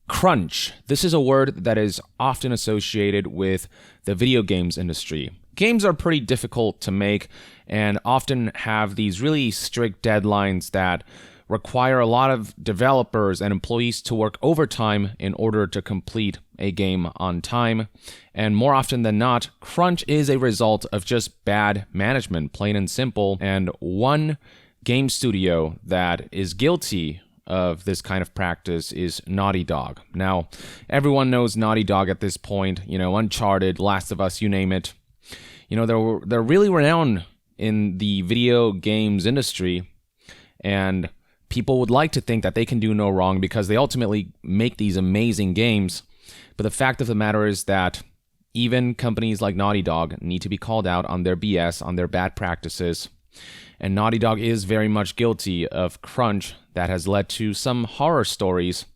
Crunch. This is a word that is often associated with the video games industry. Games are pretty difficult to make and often have these really strict deadlines that require a lot of developers and employees to work overtime in order to complete a game on time. And more often than not, crunch is a result of just bad management, plain and simple. And one game studio that is guilty of this kind of practice is Naughty Dog. Now, everyone knows Naughty Dog at this point, Uncharted, Last of Us, you name it. They're really renowned in the video games industry, and people would like to think that they can do no wrong because they ultimately make these amazing games. But the fact of the matter is that even companies like Naughty Dog need to be called out on their BS, on their bad practices. And Naughty Dog is very much guilty of crunch that has led to some horror stories.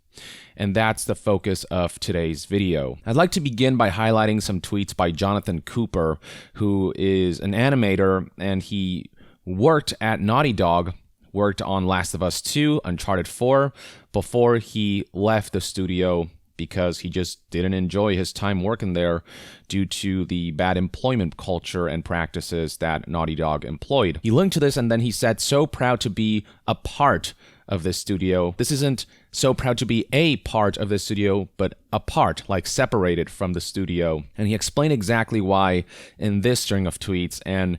And that's the focus of today's video. I'd like to begin by highlighting some tweets by Jonathan Cooper, who is an animator, and he worked at Naughty Dog, worked on Last of Us 2, Uncharted 4, before he left the studio because he just didn't enjoy his time working there due to the bad employment culture and practices that Naughty Dog employed. He linked to this and then he said, "So proud to be a part of this studio." This isn't so proud to be a part of this studio, but a part, like separated from the studio. And he explained exactly why in this string of tweets. And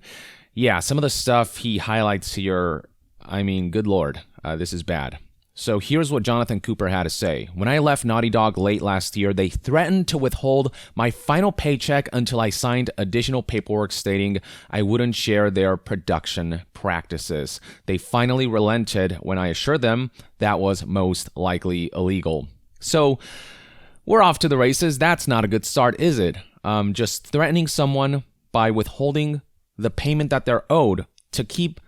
yeah, some of the stuff he highlights here, good Lord, this is bad. So here's what Jonathan Cooper had to say. "When I left Naughty Dog late last year, they threatened to withhold my final paycheck until I signed additional paperwork stating I wouldn't share their production practices. They finally relented when I assured them that was most likely illegal." So we're off to the races. That's not a good start, is it? Just threatening someone by withholding the payment that they're owed to keep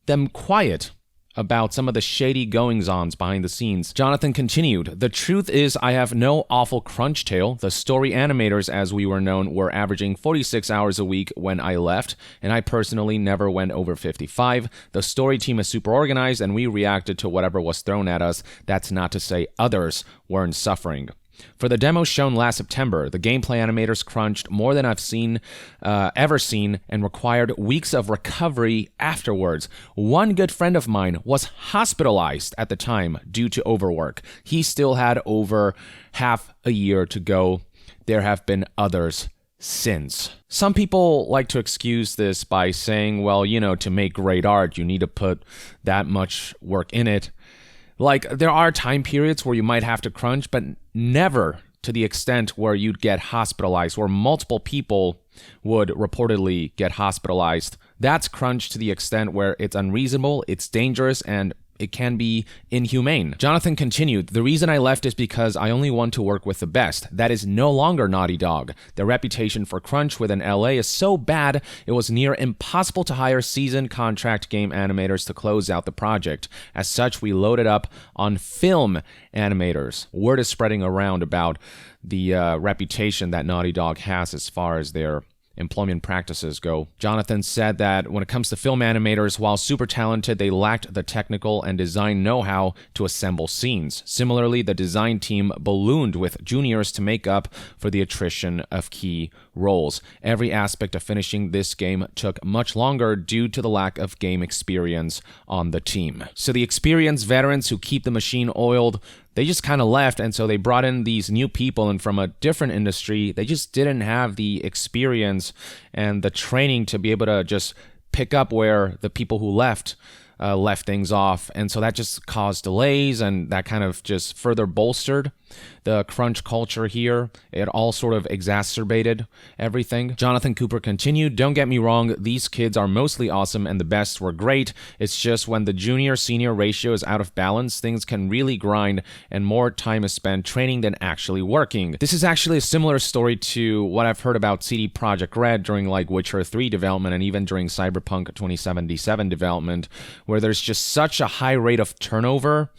them quiet about some of the shady goings-ons behind the scenes. Jonathan continued, "The truth is I have no awful crunch tale. The story animators, as we were known, were averaging 46 hours a week when I left, and I personally never went over 55. The story team is super organized, and we reacted to whatever was thrown at us. That's not to say others weren't suffering. For the demo shown last September, the gameplay animators crunched more than I've ever seen, and required weeks of recovery afterwards. One good friend of mine was hospitalized at the time due to overwork. He still had over half a year to go. There have been others since." Some people like to excuse this by saying, well, to make great art, you need to put that much work in it. Like, there are time periods where you might have to crunch, but never to the extent where you'd get hospitalized, where multiple people would reportedly get hospitalized. That's crunch to the extent where it's unreasonable, it's dangerous, and it can be inhumane. Jonathan continued, "The reason I left is because I only want to work with the best. That is no longer Naughty Dog. Their reputation for crunch within LA is so bad, it was near impossible to hire seasoned contract game animators to close out the project. As such, we loaded up on film animators." Word is spreading around about the reputation that Naughty Dog has as far as their employment practices go. Jonathan said that when it comes to film animators, while super talented, they lacked the technical and design know-how to assemble scenes. Similarly, the design team ballooned with juniors to make up for the attrition of key roles. Every aspect of finishing this game took much longer due to the lack of game experience on the team. So the experienced veterans who keep the machine oiled, they just kind of left, and so they brought in these new people, and from a different industry, they just didn't have the experience and the training to be able to just pick up where the people who left things off, and so that just caused delays, and that kind of just further bolstered the crunch culture here. It all sort of exacerbated everything. Jonathan Cooper continued, "Don't get me wrong, these kids are mostly awesome and the best were great. It's just when the junior-senior ratio is out of balance, things can really grind and more time is spent training than actually working." This is actually a similar story to what I've heard about CD Projekt Red during like Witcher 3 development and even during Cyberpunk 2077 development, where there's just such a high rate of turnover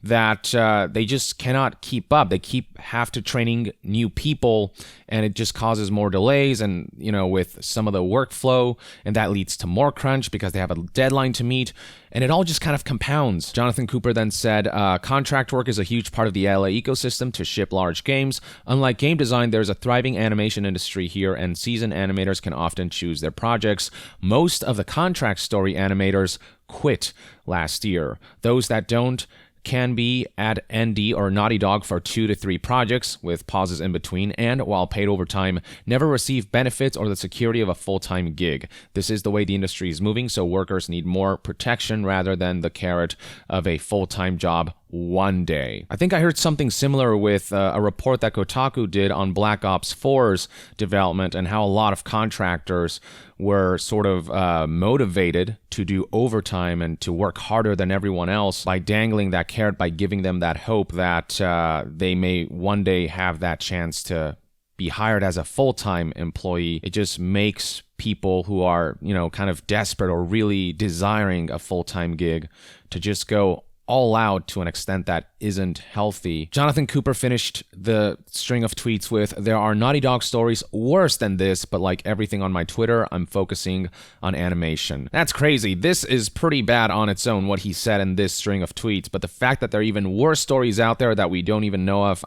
that they just cannot keep up. They have to training new people, and it just causes more delays and, with some of the workflow, and that leads to more crunch because they have a deadline to meet, and it all just kind of compounds. Jonathan Cooper then said, contract work is a huge part of the LA ecosystem to ship large games. Unlike game design, there's a thriving animation industry here, and seasoned animators can often choose their projects. Most of the contract story animators quit last year. Those that don't can be at ND or Naughty Dog for 2 to 3 projects with pauses in between, and while paid overtime, never receive benefits or the security of a full-time gig. This is the way the industry is moving, so workers need more protection rather than the carrot of a full-time job one day. I think I heard something similar with a report that Kotaku did on Black Ops 4's development and how a lot of contractors were sort of motivated to do overtime and to work harder than everyone else by dangling that carrot, by giving them that hope that they may one day have that chance to be hired as a full-time employee. It just makes people who are, kind of desperate or really desiring a full-time gig to just go all out to an extent that isn't healthy. Jonathan Cooper finished the string of tweets with, "There are Naughty Dog stories worse than this, but like everything on my Twitter, I'm focusing on animation." That's crazy. This is pretty bad on its own, what he said in this string of tweets, but the fact that there are even worse stories out there that we don't even know of,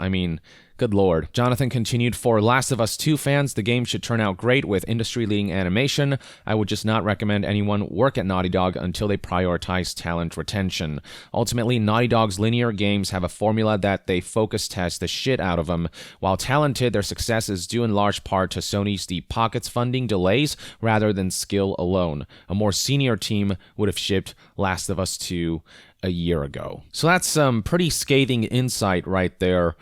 good lord. Jonathan continued, "For Last of Us 2 fans, the game should turn out great with industry-leading animation. I would just not recommend anyone work at Naughty Dog until they prioritize talent retention. Ultimately, Naughty Dog's linear games have a formula that they focus test the shit out of them. While talented, their success is due in large part to Sony's deep pockets funding delays rather than skill alone. A more senior team would have shipped Last of Us 2 a year ago." So that's some pretty scathing insight right there.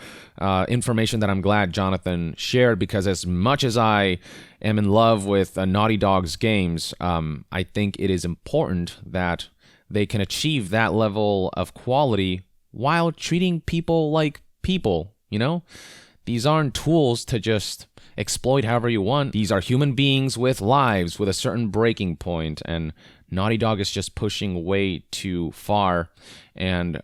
Information that I'm glad Jonathan shared, because as much as I am in love with Naughty Dog's games, I think it is important that they can achieve that level of quality while treating people like people, These aren't tools to just exploit however you want. These are human beings with lives, with a certain breaking point, and Naughty Dog is just pushing way too far, and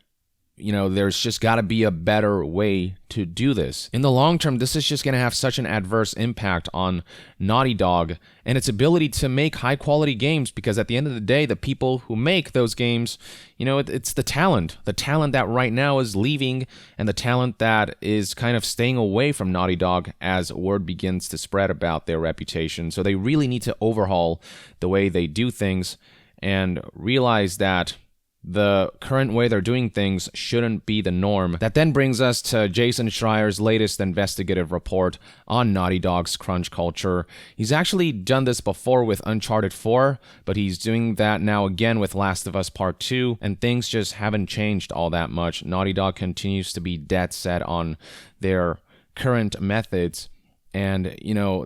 there's just got to be a better way to do this. In the long term, this is just going to have such an adverse impact on Naughty Dog and its ability to make high-quality games, because at the end of the day, the people who make those games, it's the talent that right now is leaving, and the talent that is kind of staying away from Naughty Dog as word begins to spread about their reputation. So they really need to overhaul the way they do things and realize that the current way they're doing things shouldn't be the norm. That then brings us to Jason Schreier's latest investigative report on Naughty Dog's crunch culture. He's actually done this before with Uncharted 4, but he's doing that now again with Last of Us Part 2, and things just haven't changed all that much. Naughty Dog continues to be dead set on their current methods, and,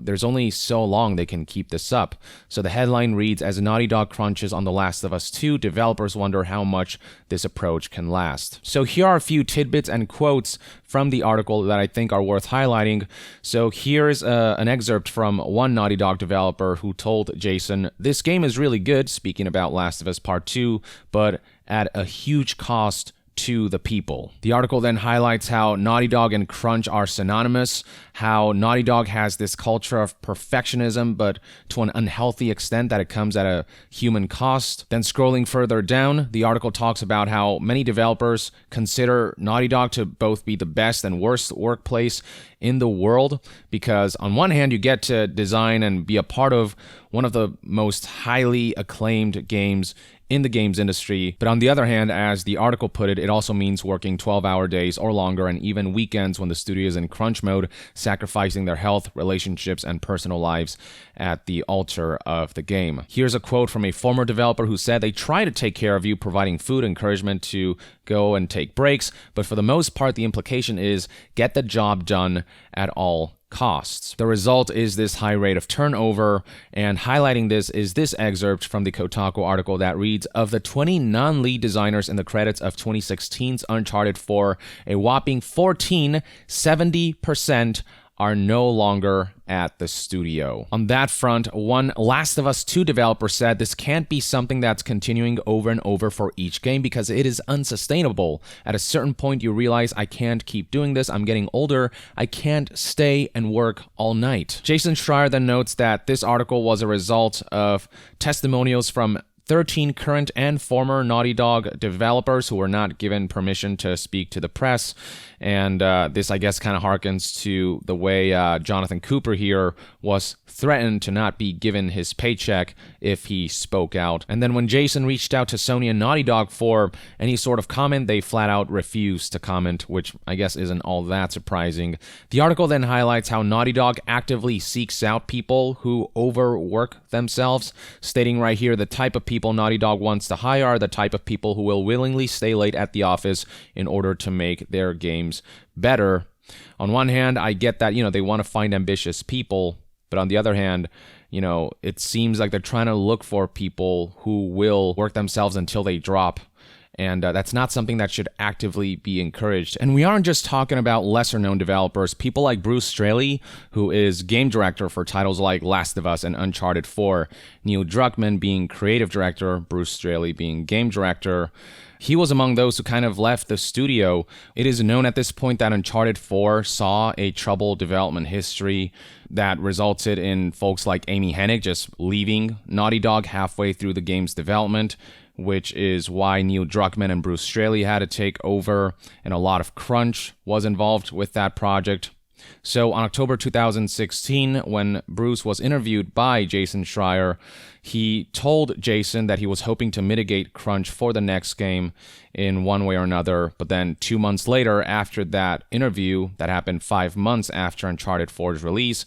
there's only so long they can keep this up. So the headline reads, "As Naughty Dog crunches on The Last of Us 2, developers wonder how much this approach can last." So here are a few tidbits and quotes from the article that I think are worth highlighting. So here's an excerpt from one Naughty Dog developer who told Jason, "This game is really good," speaking about Last of Us Part 2, "but at a huge cost to the people." The article then highlights how Naughty Dog and crunch are synonymous, how Naughty Dog has this culture of perfectionism, but to an unhealthy extent that it comes at a human cost. Then scrolling further down, the article talks about how many developers consider Naughty Dog to both be the best and worst workplace in the world, because on one hand, you get to design and be a part of one of the most highly acclaimed games in the games industry, but on the other hand, as the article put it, it also means working 12-hour days or longer, and even weekends when the studio is in crunch mode, sacrificing their health, relationships, and personal lives at the altar of the game. Here's a quote from a former developer who said, "They try to take care of you, providing food, encouragement to go and take breaks, but for the most part, the implication is get the job done at all costs." The result is this high rate of turnover, and highlighting this is this excerpt from the Kotaku article that reads, "Of the 20 non-lead designers in the credits of 2016's Uncharted 4, a whopping 14, 70%, are no longer at the studio. On that front, one Last of Us 2 developer said this can't be something that's continuing over and over for each game because it is unsustainable. At a certain point, you realize I can't keep doing this. I'm getting older. I can't stay and work all night. Jason Schreier then notes that this article was a result of testimonials from 13 current and former Naughty Dog developers who were not given permission to speak to the press. And this, I guess, kind of harkens to the way Jonathan Cooper here was threatened to not be given his paycheck if he spoke out. And then when Jason reached out to Sony and Naughty Dog for any sort of comment, they flat out refused to comment, which I guess isn't all that surprising. The article then highlights how Naughty Dog actively seeks out people who overwork themselves, stating right here the type of people Naughty Dog wants to hire are the type of people who will willingly stay late at the office in order to make their games better. On one hand, I get that, they want to find ambitious people, but on the other hand, it seems like they're trying to look for people who will work themselves until they drop. And that's not something that should actively be encouraged. And we aren't just talking about lesser-known developers. People like Bruce Straley, who is game director for titles like Last of Us and Uncharted 4. Neil Druckmann being creative director, Bruce Straley being game director. He was among those who kind of left the studio. It is known at this point that Uncharted 4 saw a troubled development history that resulted in folks like Amy Hennig just leaving Naughty Dog halfway through the game's development, which is why Neil Druckmann and Bruce Straley had to take over, and a lot of crunch was involved with that project. So on October 2016, when Bruce was interviewed by Jason Schreier, he told Jason that he was hoping to mitigate crunch for the next game in one way or another. But then 2 months later, after that interview, that happened 5 months after Uncharted 4's release,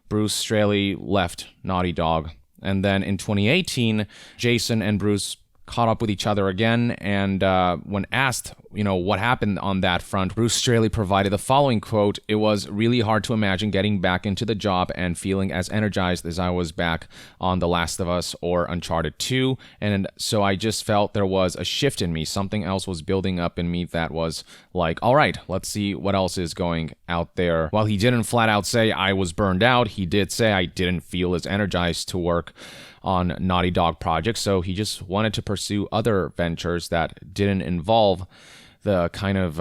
Bruce Straley left Naughty Dog. And then in 2018, Jason and Bruce caught up with each other again, and when asked, what happened on that front, Bruce Straley provided the following quote: "It was really hard to imagine getting back into the job and feeling as energized as I was back on The Last of Us or Uncharted 2, and so I just felt there was a shift in me. Something else was building up in me that was like, all right, let's see what else is going out there." While he didn't flat out say I was burned out, he did say I didn't feel as energized to work on Naughty Dog projects, so he just wanted to pursue other ventures that didn't involve the kind of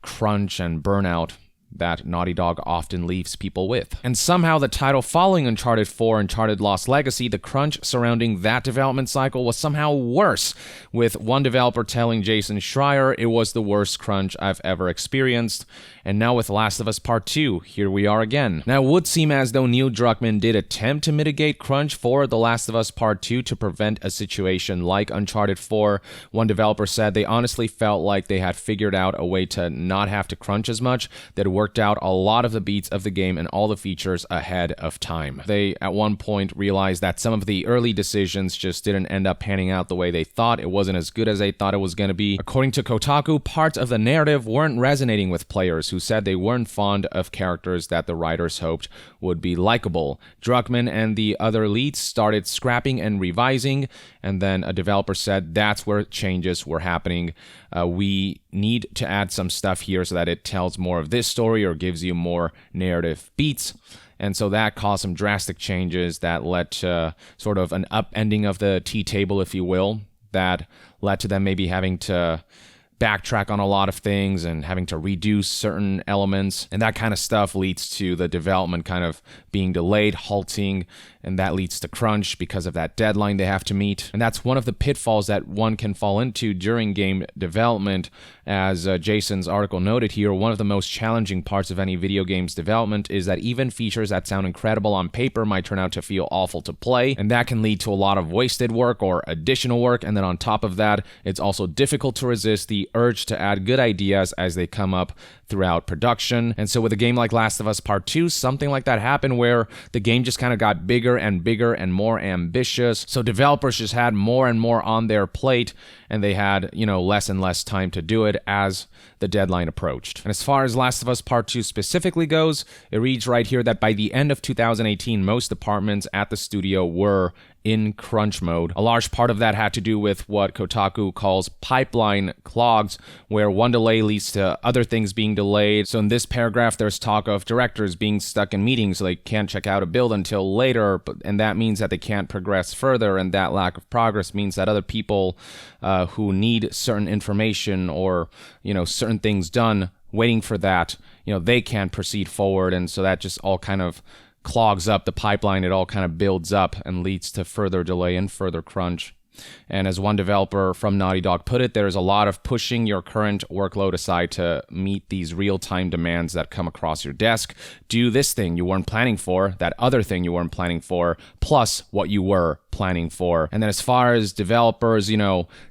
crunch and burnout that Naughty Dog often leaves people with. And somehow the title following Uncharted 4, Uncharted Lost Legacy, the crunch surrounding that development cycle was somehow worse, with one developer telling Jason Schreier it was the worst crunch I've ever experienced. And now with Last of Us Part 2, here we are again. Now it would seem as though Neil Druckmann did attempt to mitigate crunch for The Last of Us Part 2 to prevent a situation like Uncharted 4. One developer said they honestly felt like they had figured out a way to not have to crunch as much, that worked out a lot of the beats of the game and all the features ahead of time. They at one point realized that some of the early decisions just didn't end up panning out the way they thought. It wasn't as good as they thought it was going to be. According to Kotaku, parts of the narrative weren't resonating with players who said they weren't fond of characters that the writers hoped would be likable. Druckmann and the other leads started scrapping and revising, and then a developer said that's where changes were happening. We need to add some stuff here so that it tells more of this story or gives you more narrative beats. And so that caused some drastic changes that led to sort of an upending of the tea table, if you will, that led to them maybe having to backtrack on a lot of things and having to reduce certain elements, and that kind of stuff leads to the development kind of being delayed, halting, and that leads to crunch because of that deadline they have to meet. And that's one of the pitfalls that one can fall into during game development. As Jason's article noted here, one of the most challenging parts of any video game's development is that even features that sound incredible on paper might turn out to feel awful to play, and that can lead to a lot of wasted work or additional work. And then on top of that, it's also difficult to resist the urge to add good ideas as they come up throughout production. And so with a game like Last of Us Part 2, something like that happened where the game just kind of got bigger and bigger and more ambitious. So developers just had more and more on their plate, and they had, less and less time to do it as the deadline approached. And as far as Last of Us Part 2 specifically goes, it reads right here that by the end of 2018, most departments at the studio were in crunch mode. A large part of that had to do with what Kotaku calls pipeline clogs, where one delay leads to other things being delayed. So in this paragraph, there's talk of directors being stuck in meetings, so they can't check out a build until later, and that means that they can't progress further, and that lack of progress means that other people who need certain information or, certain things done, waiting for that, they can't proceed forward, and so that just all kind of clogs up the pipeline. It all kind of builds up and leads to further delay and further crunch. And as one developer from Naughty Dog put it, there's a lot of pushing your current workload aside to meet these real-time demands that come across your desk. Do this thing you weren't planning for, that other thing you weren't planning for, plus what you were planning for. And then as far as developers,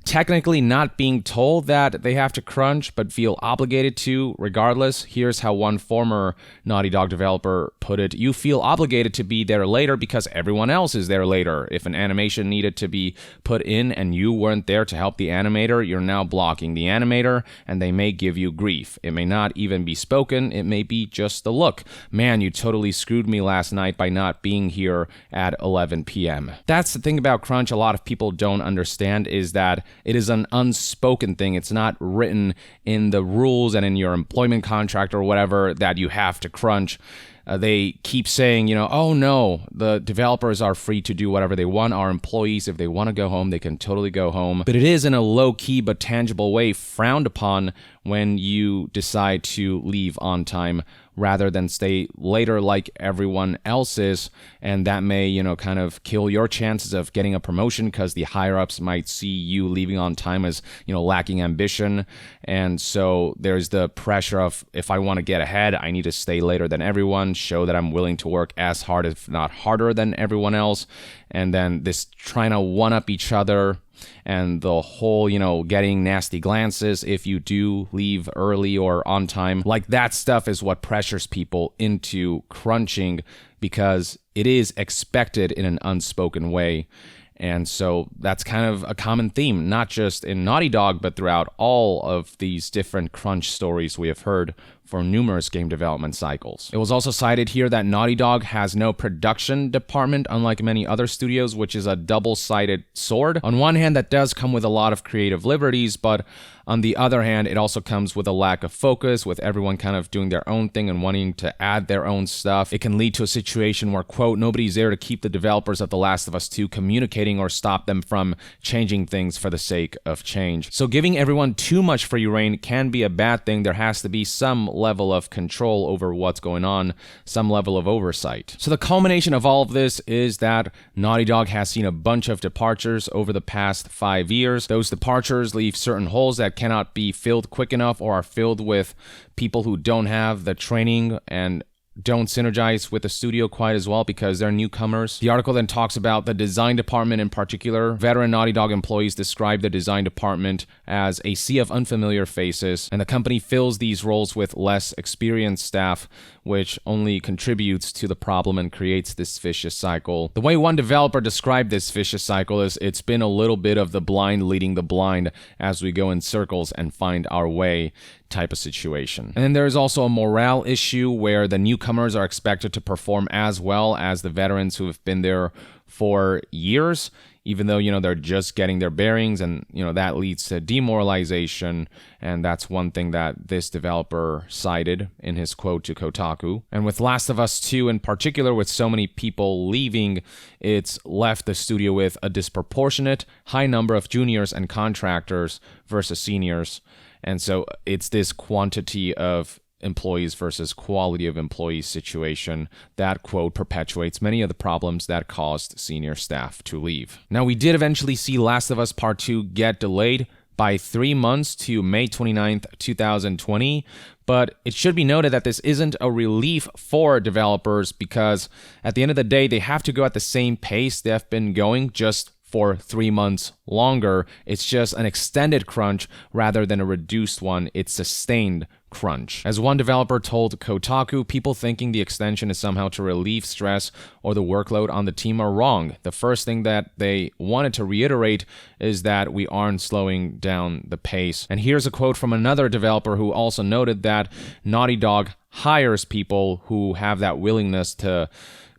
technically not being told that they have to crunch, but feel obligated to regardless, here's how one former Naughty Dog developer put it. You feel obligated to be there later because everyone else is there later. If an animation needed to be put in and you weren't there to help the animator, you're now blocking the animator, and they may give you grief. It may not even be spoken, it may be just the look. Man, you totally screwed me last night by not being here at 11 p.m. That's the thing about crunch a lot of people don't understand, is that it is an unspoken thing. It's not written in the rules and in your employment contract or whatever that you have to crunch. They keep saying, oh no, the developers are free to do whatever they want. Our employees, if they want to go home, they can totally go home. But it is in a low-key but tangible way frowned upon when you decide to leave on time rather than stay later like everyone else is. And that may, kind of kill your chances of getting a promotion because the higher-ups might see you leaving on time as, lacking ambition. And so there's the pressure of, if I want to get ahead, I need to stay later than everyone, show that I'm willing to work as hard, if not harder than everyone else. And then this trying to one-up each other, and the whole, getting nasty glances if you do leave early or on time. Like, that stuff is what pressures people into crunching because it is expected in an unspoken way. And so that's kind of a common theme, not just in Naughty Dog, but throughout all of these different crunch stories we have heard for numerous game development cycles. It was also cited here that Naughty Dog has no production department, unlike many other studios, which is a double-sided sword. On one hand, that does come with a lot of creative liberties, but on the other hand, it also comes with a lack of focus, with everyone kind of doing their own thing and wanting to add their own stuff. It can lead to a situation where, quote, nobody's there to keep the developers of The Last of Us 2 communicating or stop them from changing things for the sake of change. So giving everyone too much free rein can be a bad thing. There has to be some level of control over what's going on, some level of oversight. So the culmination of all of this is that Naughty Dog has seen a bunch of departures over the past 5 years. Those departures leave certain holes that cannot be filled quick enough or are filled with people who don't have the training and don't synergize with the studio quite as well because they're newcomers. The article then talks about the design department in particular. Veteran Naughty Dog employees describe the design department as a sea of unfamiliar faces, and the company fills these roles with less experienced staff, which only contributes to the problem and creates this vicious cycle. The way one developer described this vicious cycle is, it's been a little bit of the blind leading the blind as we go in circles and find our way type of situation. And then there's also a morale issue where the newcomers are expected to perform as well as the veterans who have been there for years, even though, they're just getting their bearings, and, that leads to demoralization. And that's one thing that this developer cited in his quote to Kotaku. And with Last of Us 2 in particular, with so many people leaving, it's left the studio with a disproportionate high number of juniors and contractors versus seniors. And so it's this quantity of employees versus quality of employees situation that, quote, perpetuates many of the problems that caused senior staff to leave. Now, we did eventually see Last of Us Part 2 get delayed by 3 months to May 29th, 2020, but it should be noted that this isn't a relief for developers because at the end of the day, they have to go at the same pace they have been going, just for 3 months longer. It's just an extended crunch rather than a reduced one. It's sustained crunch. As one developer told Kotaku, people thinking the extension is somehow to relieve stress or the workload on the team are wrong. The first thing that they wanted to reiterate is that we aren't slowing down the pace. And here's a quote from another developer who also noted that Naughty Dog hires people who have that willingness to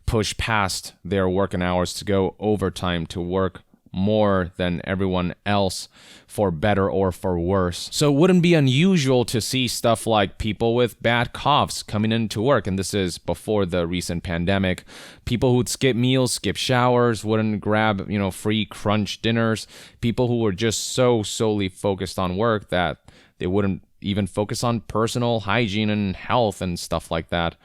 push past their working hours to go overtime to work more than everyone else, for better or for worse. So it wouldn't be unusual to see stuff like people with bad coughs coming into work, and this is before the recent pandemic. People who'd skip meals, skip showers, wouldn't grab, free crunch dinners. People who were just so solely focused on work that they wouldn't even focus on personal hygiene and health and stuff like that,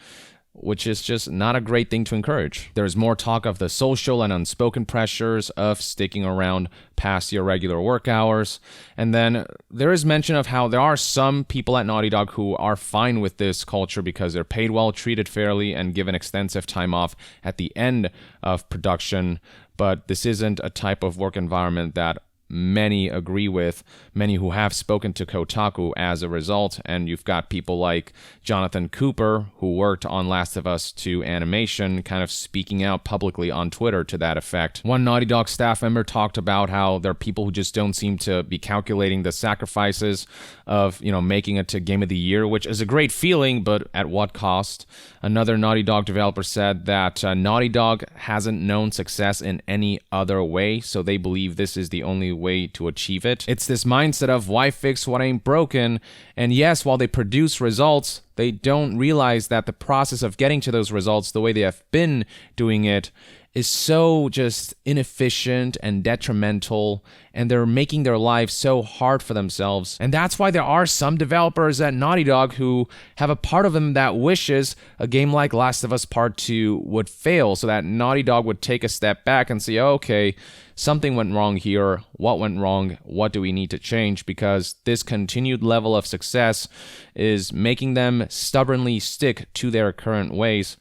which is just not a great thing to encourage. There's more talk of the social and unspoken pressures of sticking around past your regular work hours. And then there is mention of how there are some people at Naughty Dog who are fine with this culture because they're paid well, treated fairly, and given extensive time off at the end of production. But this isn't a type of work environment that many agree with, many who have spoken to Kotaku as a result. And you've got people like Jonathan Cooper, who worked on Last of Us 2 animation, kind of speaking out publicly on Twitter to that effect. One Naughty Dog staff member talked about how there are people who just don't seem to be calculating the sacrifices of, making it to Game of the Year, which is a great feeling, but at what cost? Another Naughty Dog developer said that Naughty Dog hasn't known success in any other way, so they believe this is the only way to achieve it. It's this mindset of why fix what ain't broken, and yes, while they produce results, they don't realize that the process of getting to those results the way they have been doing it is so just inefficient and detrimental, and they're making their lives so hard for themselves. And that's why there are some developers at Naughty Dog who have a part of them that wishes a game like Last of Us Part 2 would fail, so that Naughty Dog would take a step back and say, okay, something went wrong here. What went wrong? What do we need to change? Because this continued level of success is making them stubbornly stick to their current ways,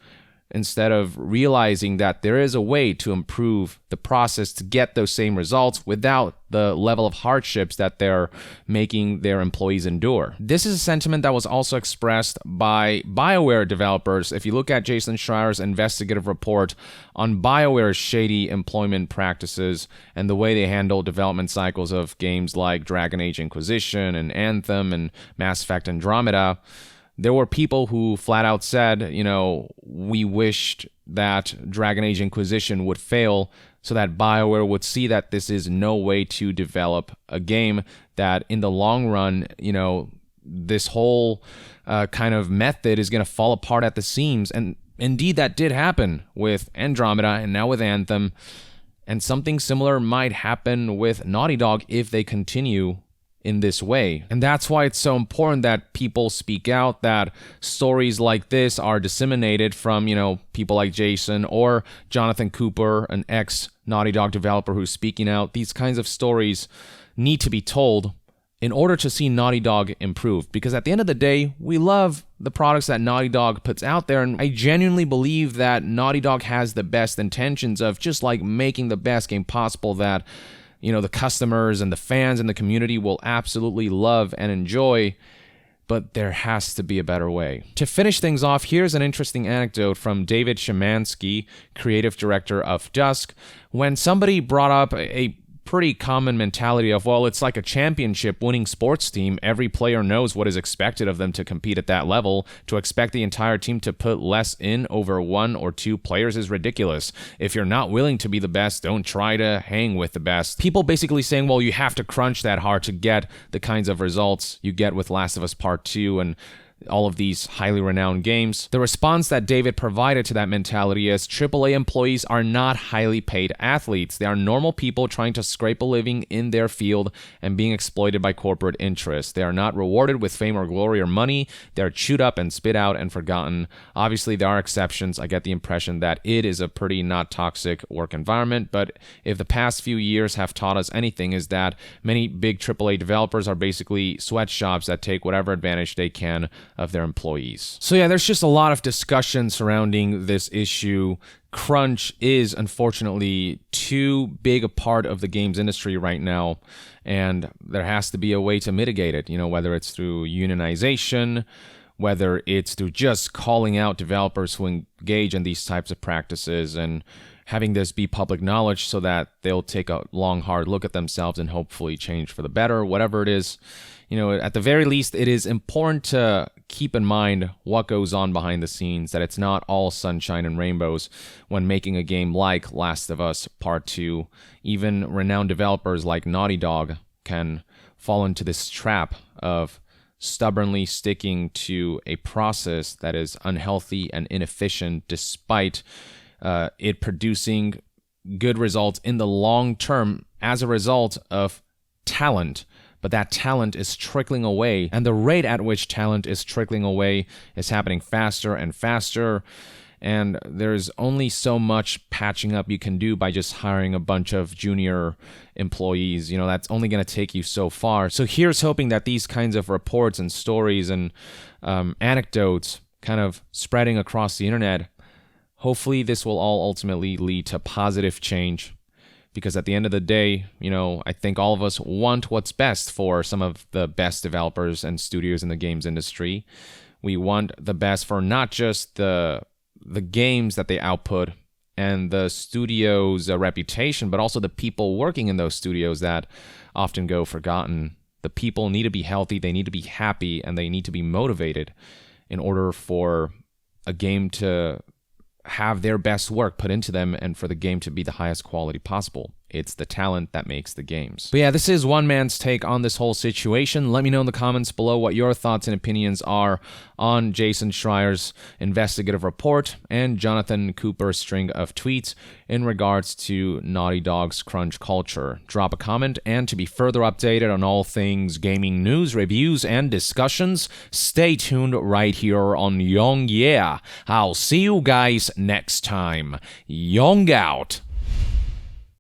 instead of realizing that there is a way to improve the process to get those same results without the level of hardships that they're making their employees endure. This is a sentiment that was also expressed by BioWare developers. If you look at Jason Schreier's investigative report on BioWare's shady employment practices and the way they handle development cycles of games like Dragon Age Inquisition and Anthem and Mass Effect Andromeda, there were people who flat out said, we wished that Dragon Age Inquisition would fail so that BioWare would see that this is no way to develop a game, that in the long run, this whole kind of method is going to fall apart at the seams. And indeed, that did happen with Andromeda and now with Anthem. And something similar might happen with Naughty Dog if they continue in this way. And that's why it's so important that people speak out, that stories like this are disseminated from, people like Jason or Jonathan Cooper, an ex-Naughty Dog developer who's speaking out. These kinds of stories need to be told in order to see Naughty Dog improve. Because at the end of the day, we love the products that Naughty Dog puts out there, and I genuinely believe that Naughty Dog has the best intentions of just like making the best game possible that the customers and the fans and the community will absolutely love and enjoy, but there has to be a better way. To finish things off, here's an interesting anecdote from David Szymanski, creative director of Dusk, when somebody brought up a pretty common mentality of, well, it's like a championship winning sports team. Every player knows what is expected of them to compete at that level. To expect the entire team to put less in over one or two players is ridiculous. If you're not willing to be the best, don't try to hang with the best. People basically saying, well, you have to crunch that hard to get the kinds of results you get with Last of Us Part 2 and all of these highly renowned games. The response that David provided to that mentality is AAA employees are not highly paid athletes. They are normal people trying to scrape a living in their field and being exploited by corporate interests. They are not rewarded with fame or glory or money. They are chewed up and spit out and forgotten. Obviously, there are exceptions. I get the impression that it is a pretty not toxic work environment, but if the past few years have taught us anything, is that many big AAA developers are basically sweatshops that take whatever advantage they can of their employees. So yeah, there's just a lot of discussion surrounding this issue. Crunch is unfortunately too big a part of the games industry right now, and there has to be a way to mitigate it, whether it's through unionization, whether it's through just calling out developers who engage in these types of practices and having this be public knowledge so that they'll take a long, hard look at themselves and hopefully change for the better, whatever it is. At the very least, it is important to keep in mind what goes on behind the scenes, that it's not all sunshine and rainbows when making a game like Last of Us Part 2. Even renowned developers like Naughty Dog can fall into this trap of stubbornly sticking to a process that is unhealthy and inefficient, despite it producing good results in the long term as a result of talent. But that talent is trickling away, and the rate at which talent is trickling away is happening faster and faster. And there's only so much patching up you can do by just hiring a bunch of junior employees. That's only going to take you so far. So here's hoping that these kinds of reports and stories and anecdotes kind of spreading across the internet, hopefully this will all ultimately lead to positive change. Because at the end of the day, I think all of us want what's best for some of the best developers and studios in the games industry. We want the best for not just the games that they output and the studio's reputation, but also the people working in those studios that often go forgotten. The people need to be healthy, they need to be happy, and they need to be motivated in order for a game to have their best work put into them and for the game to be the highest quality possible. It's the talent that makes the games. But yeah, this is one man's take on this whole situation. Let me know in the comments below what your thoughts and opinions are on Jason Schreier's investigative report and Jonathan Cooper's string of tweets in regards to Naughty Dog's crunch culture. Drop a comment, and to be further updated on all things gaming news, reviews, and discussions, stay tuned right here on Young Yeah. I'll see you guys next time. Young out.